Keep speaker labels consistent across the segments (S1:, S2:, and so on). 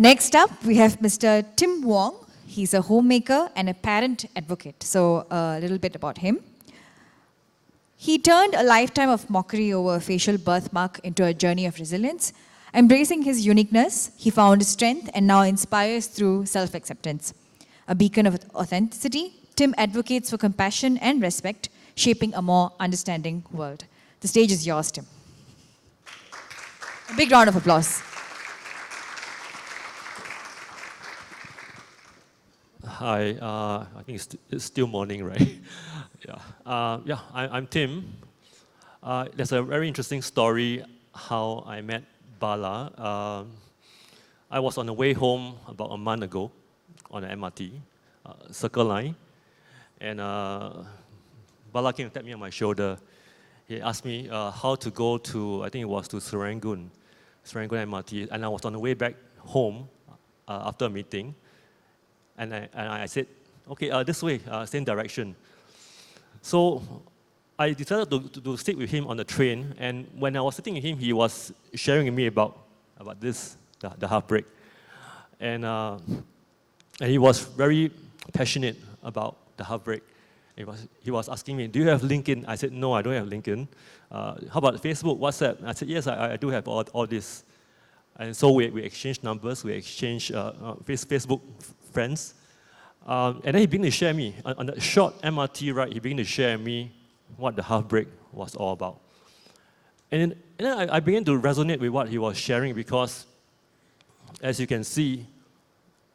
S1: Next up, we have Mr. Tim Wong. He's a homemaker and a parent advocate. So a little bit about him. He turned a lifetime of mockery over a facial birthmark into a journey of resilience. Embracing his uniqueness, he found strength and now inspires through self-acceptance. A beacon of authenticity, Tim advocates for compassion and respect, shaping a more understanding world. The stage is yours, Tim. A big round of applause.
S2: Hi, I think it's still morning, right? I'm Tim. There's a very interesting story how I met Bala. I was on the way home about a month ago on the MRT, Circle Line, and Bala came and tapped me on my shoulder. He asked me how to go to, I think it was to Serangoon MRT, and I was on the way back home after a meeting. And I said, okay, this way, same direction. So I decided to sit with him on the train, and when I was sitting with him, he was sharing with me about this, the heartbreak. And he was very passionate about the heartbreak. He was asking me, do you have LinkedIn? I said, no, I don't have LinkedIn. How about Facebook, WhatsApp? I said, yes, I do have all this. And so we exchanged numbers, we exchanged Facebook friends. And then he began to share me, on the short MRT ride, he began to share me what the heartbreak was all about. And then I began to resonate with what he was sharing because, as you can see,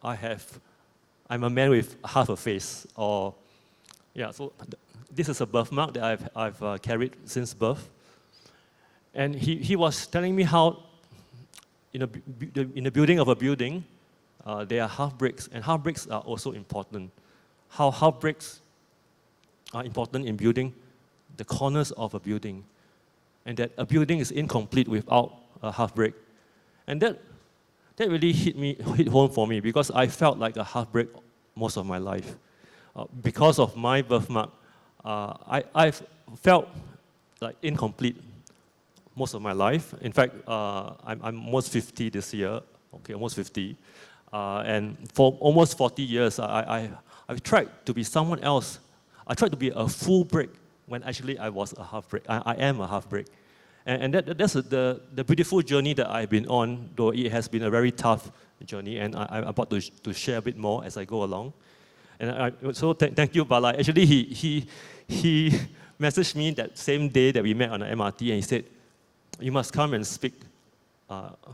S2: I'm a man with half a face. So this is a birthmark that I've carried since birth. And he was telling me how in the building of a building, there are heartbreaks, and heartbreaks are also important. How heartbreaks are important in building the corners of a building, and that a building is incomplete without a heartbreak. And that really hit home for me because I felt like a heartbreak most of my life. Because of my birthmark, I've felt like incomplete most of my life. In fact, I'm almost 50 this year, almost 50. And for almost 40 years, I've tried to be someone else. I tried to be a full break when actually I was a half break. I am a half break. And that's the beautiful journey that I've been on, though it has been a very tough journey, and I'm about to share a bit more as I go along. And so thank you, Bala. Actually, he messaged me that same day that we met on the MRT, and he said, you must come and speak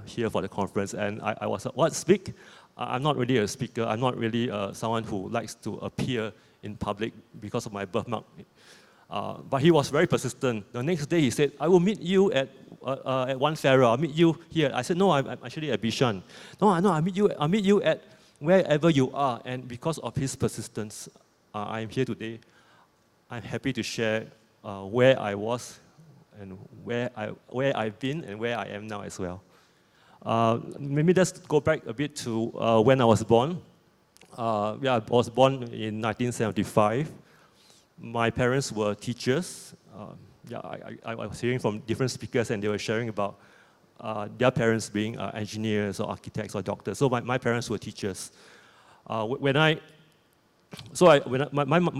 S2: here for the conference. And I was like, what, speak? I'm not really a speaker. I'm not really someone who likes to appear in public because of my birthmark. But he was very persistent. The next day he said, I will meet you at One Farrer. I'll meet you here. I said, no, I'm actually at Bishan. No, I'll meet you at wherever you are. And because of his persistence, I'm here today. I'm happy to share where I was and where I've been and where I am now as well. Maybe let's go back a bit to when I was born. I was born in 1975. My parents were teachers. I was hearing from different speakers, and they were sharing about their parents being engineers or architects or doctors. So my parents were teachers. My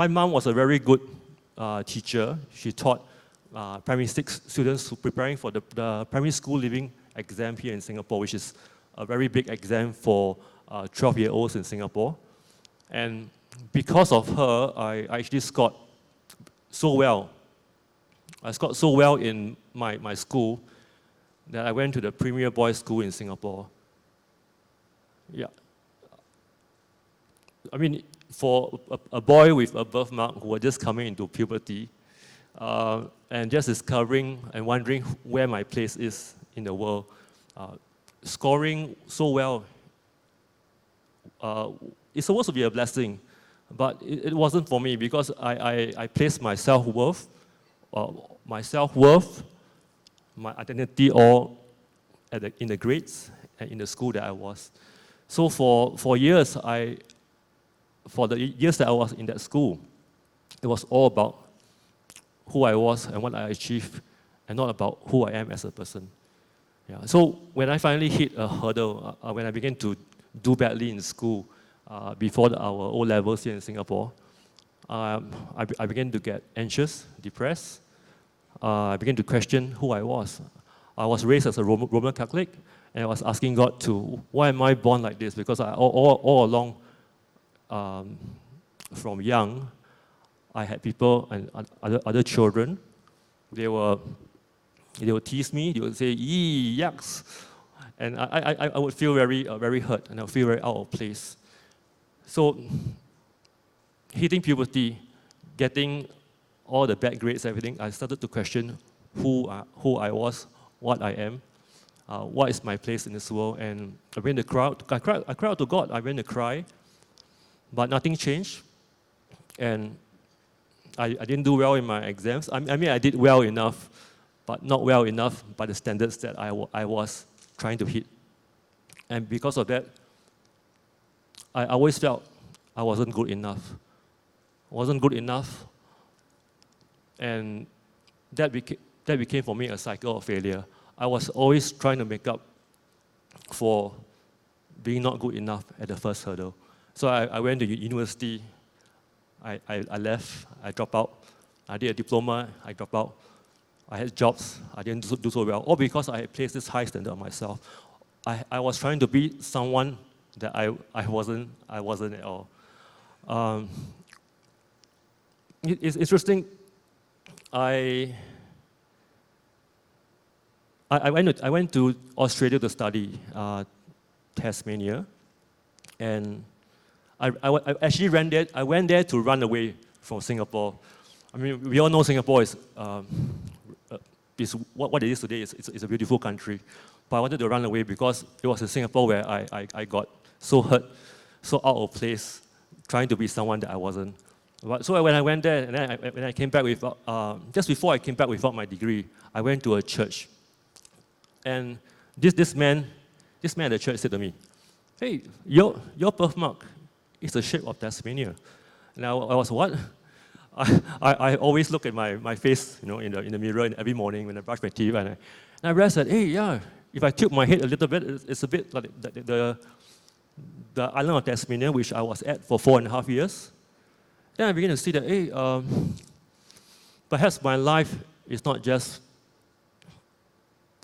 S2: mom was a very good teacher. She taught primary 6 students who preparing for the primary school living exam here in Singapore, which is a very big exam for 12-year-olds in Singapore. And because of her, I actually scored so well. I scored so well in my school that I went to the premier boys' school in Singapore. Yeah. I mean, for a boy with a birthmark who was just coming into puberty and just discovering and wondering where my place is in the world, scoring so well, it's supposed to be a blessing, but it wasn't for me because I placed my self-worth, my identity all in the grades and in the school that I was. So for years, for the years that I was in that school, it was all about who I was and what I achieved, and not about who I am as a person. Yeah. So when I finally hit a hurdle, when I began to do badly in school before our O-levels here in Singapore, I began to get anxious, depressed. I began to question who I was. I was raised as a Roman Catholic, and I was asking God to, why am I born like this? Because all along, from young, I had people and other children. They would tease me. They would say, "Yee, yucks," and I would feel very hurt, and I would feel very out of place. So, hitting puberty, getting all the bad grades, everything, I started to question who I was, what I am, what is my place in this world, and I went to cry. I cried out to God. I went to cry, but nothing changed, and I didn't do well in my exams. I mean, I did well enough, but not well enough by the standards that I was trying to hit. And because of that, I always felt I wasn't good enough. I wasn't good enough, and that became for me a cycle of failure. I was always trying to make up for being not good enough at the first hurdle. So I went to university. I left, I dropped out. I did a diploma, I dropped out. I had jobs, I didn't do so well, all because I had placed this high standard on myself. I was trying to be someone that I wasn't at all. It's interesting. I went to Australia to study Tasmania, and I actually went there to run away from Singapore. I mean, we all know Singapore is what it is today. It's a beautiful country, but I wanted to run away because it was in Singapore where I got so hurt, so out of place, trying to be someone that I wasn't. So when I went there, and then when I came back just before I came back without my degree, I went to a church, and this man at the church said to me, "Hey, your birthmark is the shape of Tasmania." And I was, what? I always look at my face, in the mirror every morning when I brush my teeth, and I realized that, hey, yeah, if I tilt my head a little bit, it's a bit like the island of Tasmania, which I was at for 4.5 years. Then I began to see that, hey, perhaps my life is not just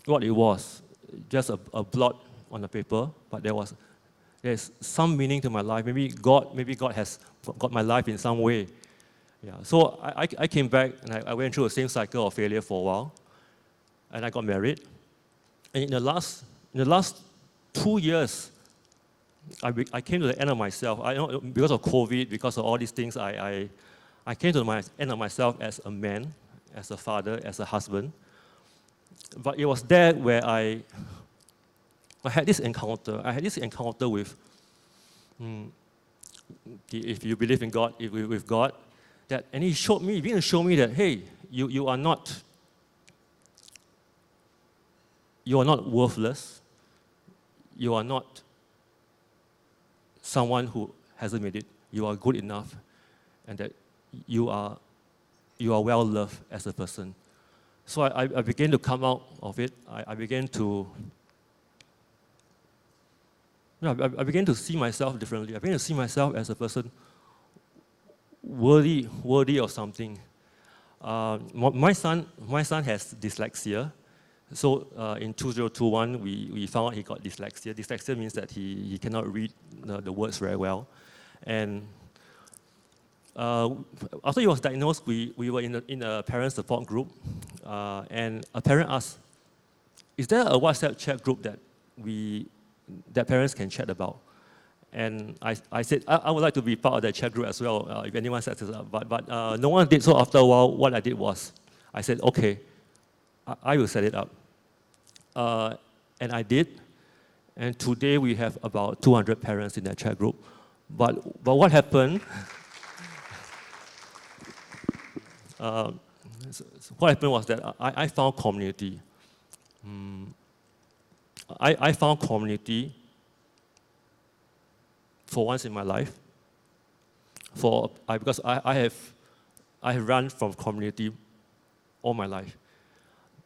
S2: what it was, just a blot on the paper, but there's some meaning to my life. Maybe God has got my life in some way. Yeah. So I came back, and I went through the same cycle of failure for a while, and I got married. And in the last 2 years, I came to the end of myself. I know because of COVID, because of all these things, I came to the end of myself as a man, as a father, as a husband. But it was there where I had this encounter. I had this encounter with, if you believe in God, with God, and He began to show me that, hey, you are not worthless. You are not someone who hasn't made it. You are good enough, and that you are well loved as a person. So I began to come out of it. I began to see myself differently. I began to see myself as a person worthy of something. My son has dyslexia. So in 2021, we found out he got dyslexia. Dyslexia means that he cannot read the words very well. And after he was diagnosed, we were in a parent support group, and a parent asked, "Is there a WhatsApp chat group that parents can chat about?" And I said, I would like to be part of that chat group as well, if anyone sets it up. But no one did. So after a while, what I did was, I said, okay, I will set it up. And I did. And today we have about 200 parents in that chat group. But what happened? What happened was that I found community. I found community for once in my life. Because I have run from community all my life.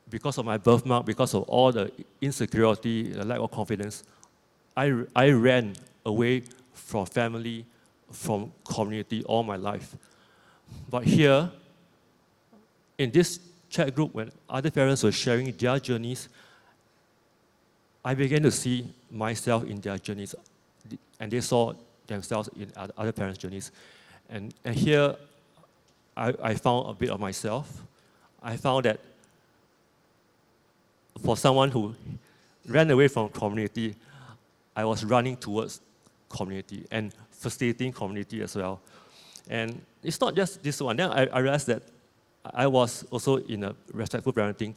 S2: Because of my birthmark, because of all the insecurity, the lack of confidence, I ran away from family, from community all my life. But here, in this chat group, when other parents were sharing their journeys, I began to see myself in their journeys, and they saw themselves in other parents' journeys. And here, I found a bit of myself. I found that for someone who ran away from community, I was running towards community and facilitating community as well. And it's not just this one. Then I realized that I was also in a respectful parenting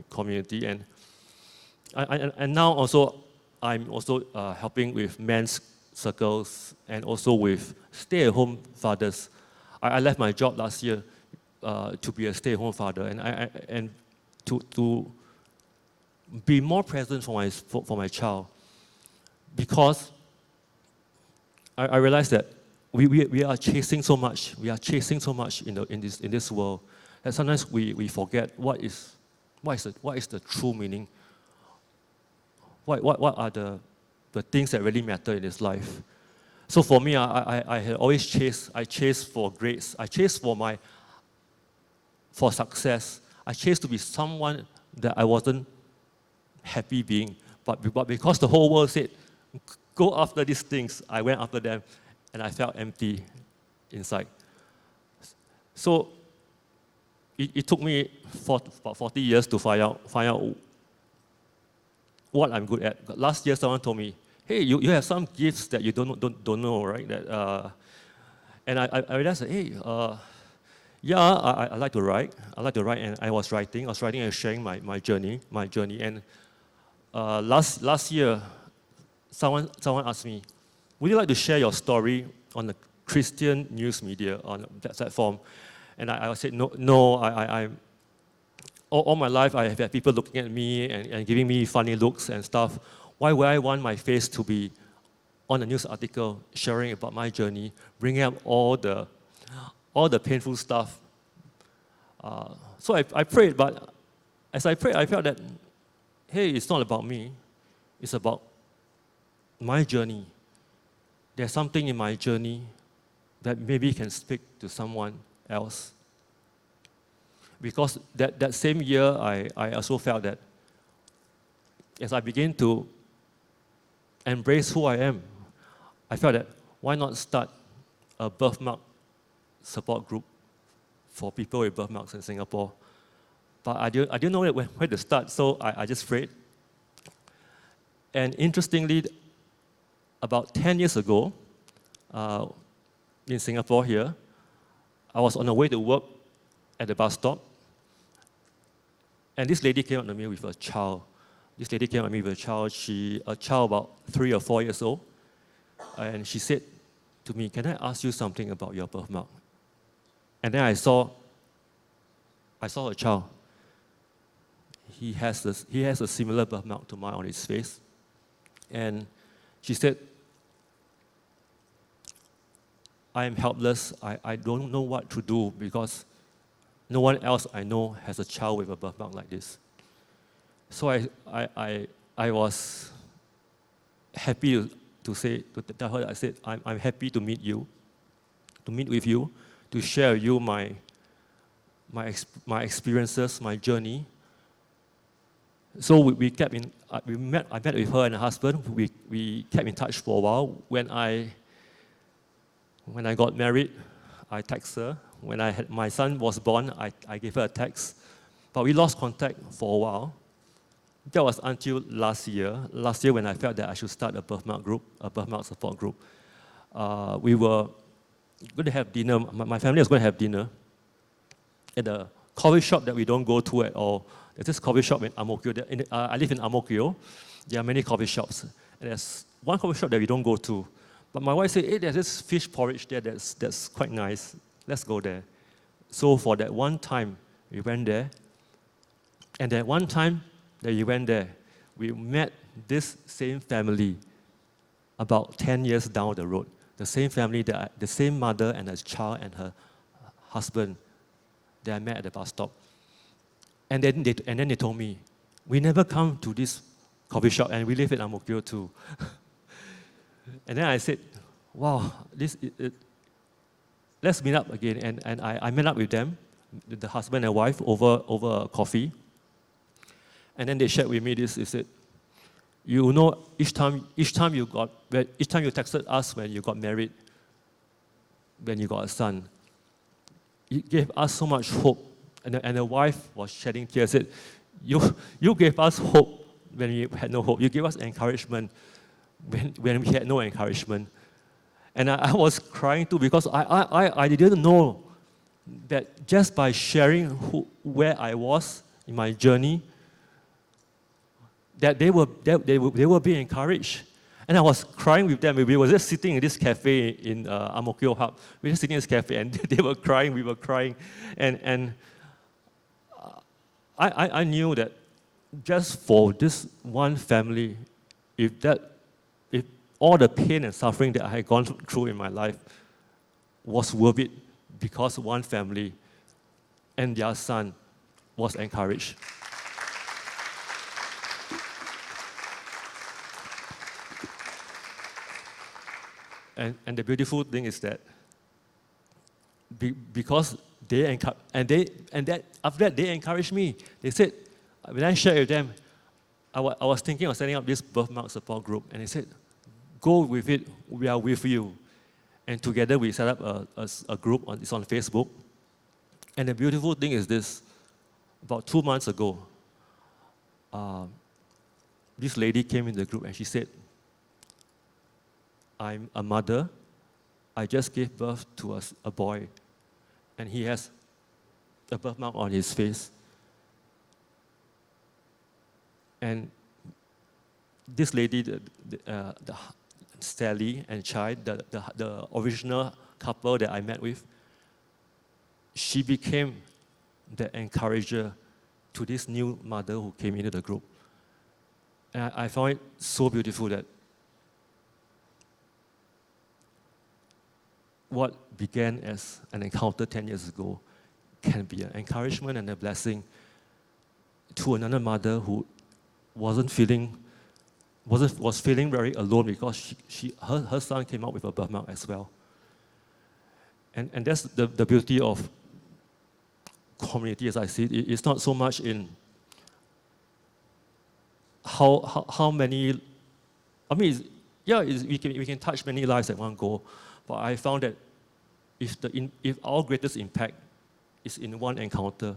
S2: community, and now also I'm also helping with men's circles and also with stay-at-home fathers. I left my job last year to be a stay-at-home father, and to be more present for my child, because I realized that we are chasing so much. We are chasing so much in this world that sometimes we forget what is the true meaning. What are the things that really matter in this life? So for me, I had always chased. I chased for grades. I chased for success. I chased to be someone that I wasn't happy being. But because the whole world said, go after these things, I went after them, and I felt empty inside. So it took me about 40 years to find out what I'm good at. Last year, someone told me, hey, you have some gifts that you don't know, right? And I realized that, hey, I like to write. And I was writing and sharing my journey. And last year, someone asked me, would you like to share your story on the Christian news media on that platform? And I said, no. I'm all my life I have had people looking at me and giving me funny looks and stuff. Why would I want my face to be on a news article sharing about my journey, bringing up all the painful stuff? So I prayed, but as I prayed, I felt that, hey, it's not about me. It's about my journey. There's something in my journey that maybe can speak to someone else. Because that same year, I also felt that as I began to embrace who I am, I felt that why not start a birthmark support group for people with birthmarks in Singapore. But I didn't know where to start, so I just prayed. And interestingly, about 10 years ago, in Singapore here, I was on the way to work at the bus stop, and this lady came up to me with a child. A child about 3 or 4 years old, and she said to me, "Can I ask you something about your birthmark?" And then I saw a child. He has a similar birthmark to mine on his face, and she said, "I am helpless. I don't know what to do because no one else I know has a child with a birthmark like this." So I was happy to tell her, I said, I'm happy to meet with you, to share with you my experiences, my journey. So I met with her and her husband. We kept in touch for a while. When I got married, I texted her. When my son was born, I gave her a text. But we lost contact for a while. That was until last year. Last year when I felt that I should start a birthmark group, a birthmark support group. We were going to have dinner. My family was going to have dinner at a coffee shop that we don't go to at all. There's this coffee shop in Ang Mo Kio. I live in Ang Mo Kio. There are many coffee shops. And there's one coffee shop that we don't go to. But my wife said, hey, there's this fish porridge there that's quite nice. Let's go there. So for that one time, we went there. And that one time that we went there, we met this same family about 10 years down the road. The same family, the same mother and her child and her husband that I met at the bus stop. And then they told me, we never come to this coffee shop, and we live in Ang Mo Kio too. And then I said, wow, let's meet up again. And I met up with them, the husband and wife, over coffee. And then they shared with me this. They said, you know, each time you texted us when you got married, when you got a son, it gave us so much hope. And the wife was shedding tears. Said, you gave us hope when we had no hope. You gave us encouragement when we had no encouragement. And I was crying too, because I didn't know that just by sharing where I was in my journey, that they will be encouraged. And I was crying with them. We were just sitting in this cafe in Ang Mo Kio Hub. We were just sitting in this cafe, and they were crying, we were crying. And I knew that just for this one family, if all the pain and suffering that I had gone through in my life was worth it, because one family and their son was encouraged. And the beautiful thing is that because after that they encouraged me. They said, when I shared with them, I was thinking of setting up this birthmark support group, and they said, go with it, we are with you. And together we set up a group, it's on Facebook. And the beautiful thing is this, about 2 months ago, this lady came in the group and she said, I'm a mother, I just gave birth to a boy, and he has a birthmark on his face. And this lady, Sally and Chai, the original couple that I met with, she became the encourager to this new mother who came into the group. And I found it so beautiful that what began as an encounter 10 years ago can be an encouragement and a blessing to another mother who was feeling very alone, because her son came out with a birthmark as well. And that's the beauty of community, as I see it. It's not so much in how many. I mean, we can touch many lives at one go, but I found that if our greatest impact is in one encounter,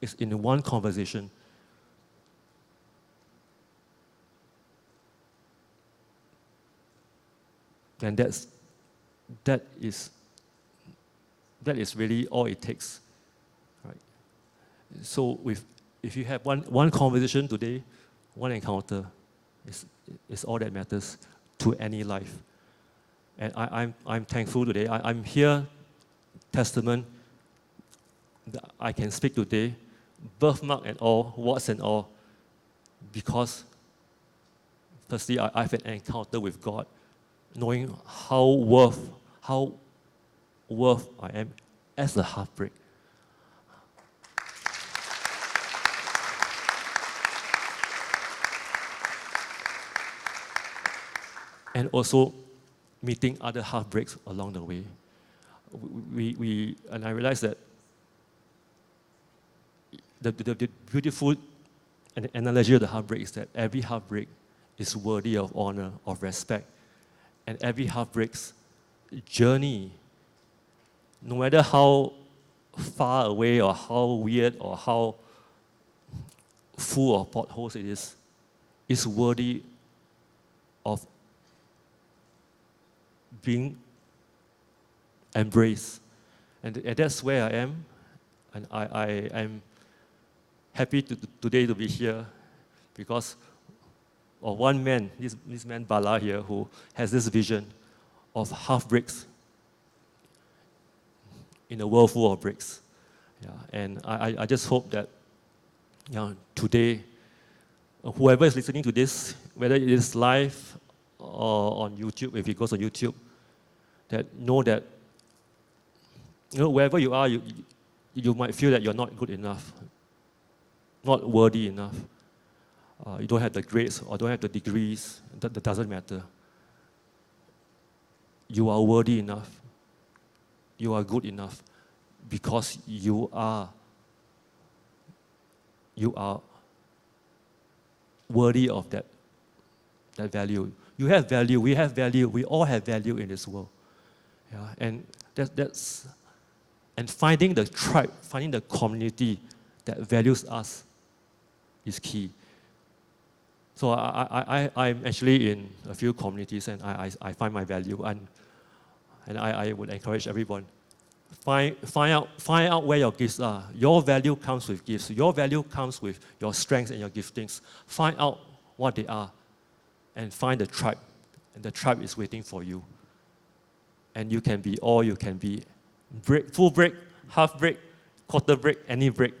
S2: is in one conversation, then that is really all it takes, right? So if you have one conversation today, one encounter, is all that matters to any life. And I'm thankful today. I'm here, testament that I can speak today, birthmark and all, warts and all, because firstly I've had an encounter with God, knowing how worth I am as a heartbreak. And also meeting other heartbreaks along the way. And I realized that the beautiful analogy of the heartbreak is that every heartbreak is worthy of honor, of respect. And every heartbreak's journey, no matter how far away or how weird or how full of potholes it is worthy of being embraced. And that's where I am. And I'm happy today to be here because of one man, this man Bala here, who has this vision of half bricks in a world full of bricks. Yeah, and I just hope that today, whoever is listening to this, whether it is live or on YouTube, if it goes on YouTube, that wherever you are, you might feel that you're not good enough, not worthy enough. You don't have the grades or don't have the degrees. That doesn't matter. you are worthy enough. You are good enough because you are worthy of that value. You have value, we have value, we all have value in this world. Yeah, and and finding the tribe, finding the community that values us is key. So I'm actually in a few communities and I find my value, and I would encourage everyone, find out where your gifts are. Your value comes with gifts. Your value comes with your strengths and your giftings. Find out what they are and find the tribe. And the tribe is waiting for you. And you can be all you can be. Break, full break, half break, quarter break, any break.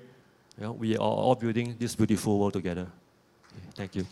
S2: You know, we are all building this beautiful world together. Okay, thank you.